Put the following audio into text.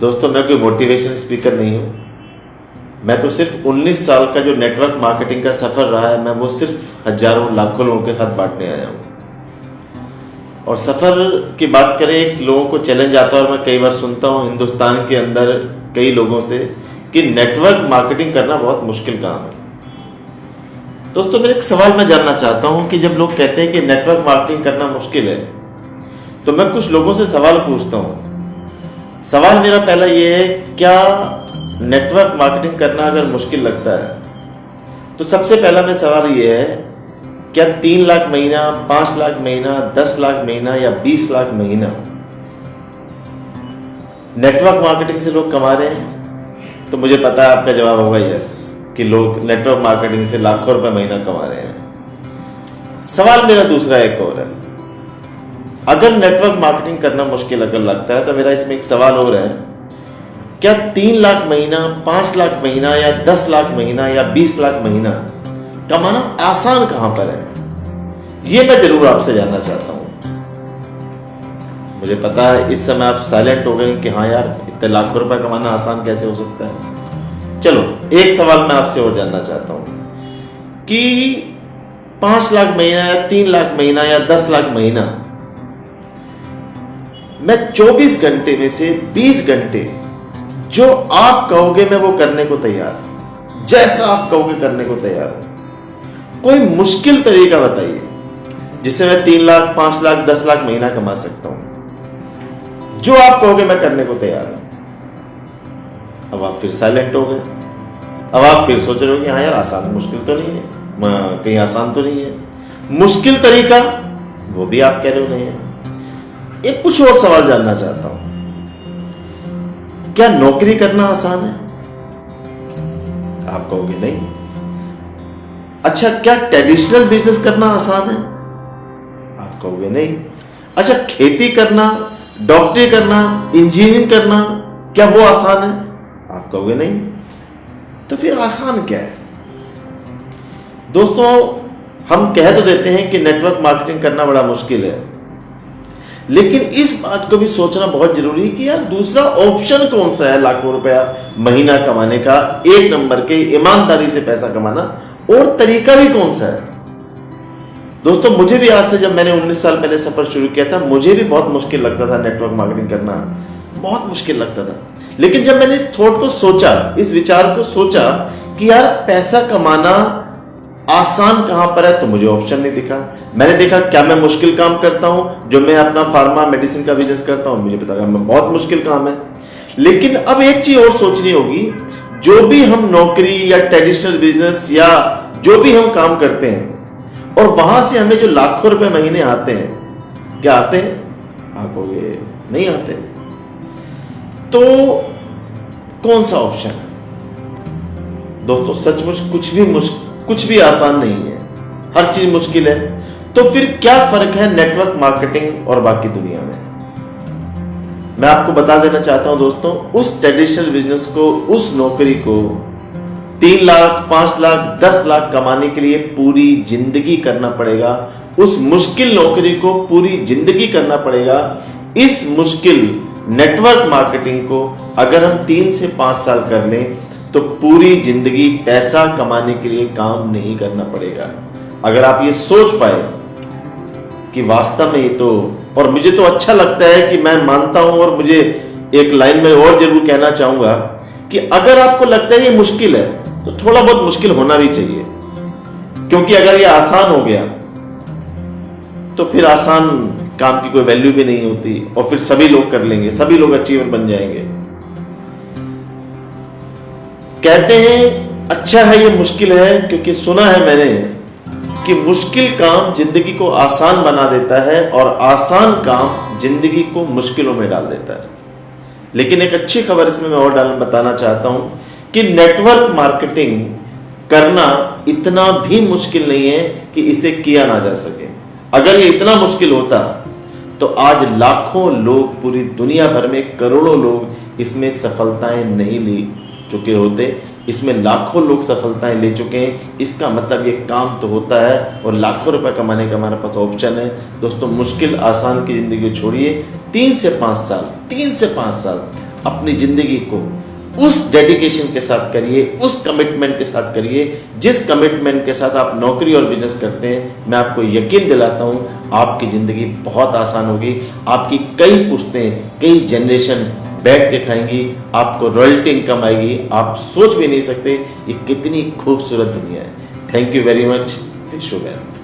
दोस्तों, मैं कोई मोटिवेशनल स्पीकर नहीं हूँ। मैं तो सिर्फ 19 साल का जो नेटवर्क मार्केटिंग का सफ़र रहा है, मैं वो सिर्फ हजारों लाखों लोगों के साथ बांटने आया हूँ। और सफ़र की बात करें, एक लोगों को चैलेंज आता है और मैं कई बार सुनता हूँ हिंदुस्तान के अंदर कई लोगों से कि नेटवर्क मार्केटिंग करना बहुत मुश्किल काम है। दोस्तों, मेरा एक सवाल मैं जानना चाहता हूँ कि जब लोग कहते हैं कि नेटवर्क मार्केटिंग करना मुश्किल है, तो मैं कुछ लोगों से सवाल पूछता हूँ। सवाल मेरा पहला ये है, क्या नेटवर्क मार्केटिंग करना अगर मुश्किल लगता है तो सबसे पहला मैं सवाल ये है, क्या 3 लाख महीना, 5 लाख महीना, 10 लाख महीना या 20 लाख महीना नेटवर्क मार्केटिंग से लोग कमा रहे हैं? तो मुझे पता है आपका जवाब होगा यस, कि लोग नेटवर्क मार्केटिंग से लाखों रुपए महीना कमा रहे हैं। सवाल मेरा दूसरा एक और है, अगर नेटवर्क मार्केटिंग करना मुश्किल अगर लगता है तो मेरा इसमें एक सवाल और है, क्या 3 लाख महीना, 5 लाख महीना या 10 लाख महीना या 20 लाख महीना कमाना आसान कहां पर है? यह मैं जरूर आपसे जानना चाहता हूं। मुझे पता है इस समय आप साइलेंट हो गए कि हाँ यार, इतने लाखों रुपए कमाना आसान कैसे हो सकता है। चलो, एक सवाल मैं आपसे और जानना चाहता हूं कि 5 लाख महीना या 3 लाख महीना या 10 लाख महीना, मैं 24 घंटे में से 20 घंटे जो आप कहोगे मैं वो करने को तैयार, जैसा आप कहोगे करने को तैयार हूं। कोई मुश्किल तरीका बताइए जिससे मैं 3 लाख, 5 लाख, 10 लाख महीना कमा सकता हूं। जो आप कहोगे मैं करने को तैयार हूं। अब आप फिर साइलेंट हो गए। अब आप फिर सोच रहे हो कि हाँ यार, आसान मुश्किल तो नहीं है, कहीं आसान तो नहीं है। मुश्किल तरीका वो भी आप कह रहे हो नहीं है। एक कुछ और सवाल जानना चाहता हूं, क्या नौकरी करना आसान है? आप कहोगे नहीं। अच्छा, क्या ट्रेडिशनल बिजनेस करना आसान है? आप कहोगे नहीं। अच्छा, खेती करना, डॉक्टरी करना, इंजीनियरिंग करना, क्या वो आसान है? आप कहोगे नहीं। तो फिर आसान क्या है? दोस्तों, हम कह तो देते हैं कि नेटवर्क मार्केटिंग करना बड़ा मुश्किल है, लेकिन इस बात को भी सोचना बहुत जरूरी है कि यार दूसरा ऑप्शन कौन सा है लाखों रुपया महीना कमाने का, एक नंबर के ईमानदारी से पैसा कमाना, और तरीका भी कौन सा है। दोस्तों, मुझे भी आज से, जब मैंने 19 साल पहले सफर शुरू किया था, मुझे भी बहुत मुश्किल लगता था नेटवर्क मार्केटिंग करना, बहुत मुश्किल लगता था। लेकिन जब मैंने इस थॉट को सोचा, इस विचार को सोचा कि यार पैसा कमाना आसान कहां पर है, तो मुझे ऑप्शन नहीं दिखा। मैंने देखा क्या मैं मुश्किल काम करता हूं, जो मैं अपना फार्मा मेडिसिन का बिजनेस करता हूं, मुझे पता मैं बहुत मुश्किल काम है। लेकिन अब एक चीज और सोचनी होगी, जो भी हम नौकरी या ट्रेडिशनल बिजनेस या जो भी हम काम करते हैं और वहां से हमें जो लाखों रुपए महीने आते हैं, क्या आते हैं? आप कहोगे नहीं आते। तो कौन सा ऑप्शन है? दोस्तों, सचमुच कुछ भी आसान नहीं है, हर चीज मुश्किल है। तो फिर क्या फर्क है नेटवर्क मार्केटिंग और बाकी दुनिया में? मैं आपको बता देना चाहता हूं दोस्तों, उस ट्रेडिशनल बिजनेस को, उस नौकरी को 3 लाख, 5 लाख, 10 लाख कमाने के लिए पूरी जिंदगी करना पड़ेगा। उस मुश्किल नौकरी को पूरी जिंदगी करना पड़ेगा। इस मुश्किल नेटवर्क मार्केटिंग को अगर हम 3 से 5 साल कर लें तो पूरी जिंदगी पैसा कमाने के लिए काम नहीं करना पड़ेगा। अगर आप ये सोच पाए कि वास्तव में ये तो, और मुझे तो अच्छा लगता है कि मैं मानता हूं, और मुझे एक लाइन में और जरूर कहना चाहूंगा कि अगर आपको लगता है ये मुश्किल है तो थोड़ा बहुत मुश्किल होना भी चाहिए, क्योंकि अगर ये आसान हो गया तो फिर आसान काम की कोई वैल्यू भी नहीं होती, और फिर सभी लोग कर लेंगे, सभी लोग अचीवर बन जाएंगे। कहते हैं अच्छा है ये मुश्किल है, क्योंकि सुना है मैंने कि मुश्किल काम जिंदगी को आसान बना देता है और आसान काम जिंदगी को मुश्किलों में डाल देता है। लेकिन एक अच्छी खबर इसमें मैं और बताना चाहता हूं कि नेटवर्क मार्केटिंग करना इतना भी मुश्किल नहीं है कि इसे किया ना जा सके। अगर ये इतना मुश्किल होता तो आज लाखों लोग, पूरी दुनिया भर में करोड़ों लोग इसमें सफलताएं नहीं ले चुके होते। इसमें लाखों लोग सफलताएं ले चुके हैं। इसका मतलब ये काम तो होता है और लाखों रुपए कमाने का हमारे पास ऑप्शन है। दोस्तों, मुश्किल आसान की जिंदगी छोड़िए, 3 से 5 साल अपनी ज़िंदगी को उस डेडिकेशन के साथ करिए, उस कमिटमेंट के साथ करिए जिस कमिटमेंट के साथ आप नौकरी और बिजनेस करते हैं। मैं आपको यकीन दिलाता हूँ आपकी ज़िंदगी बहुत आसान होगी। आपकी कई पुश्तें, कई जनरेशन बैठ के खाएंगी, आपको रॉयल्टी इनकम आएगी। आप सोच भी नहीं सकते ये कितनी खूबसूरत दुनिया है। Thank you very much. Wish you well.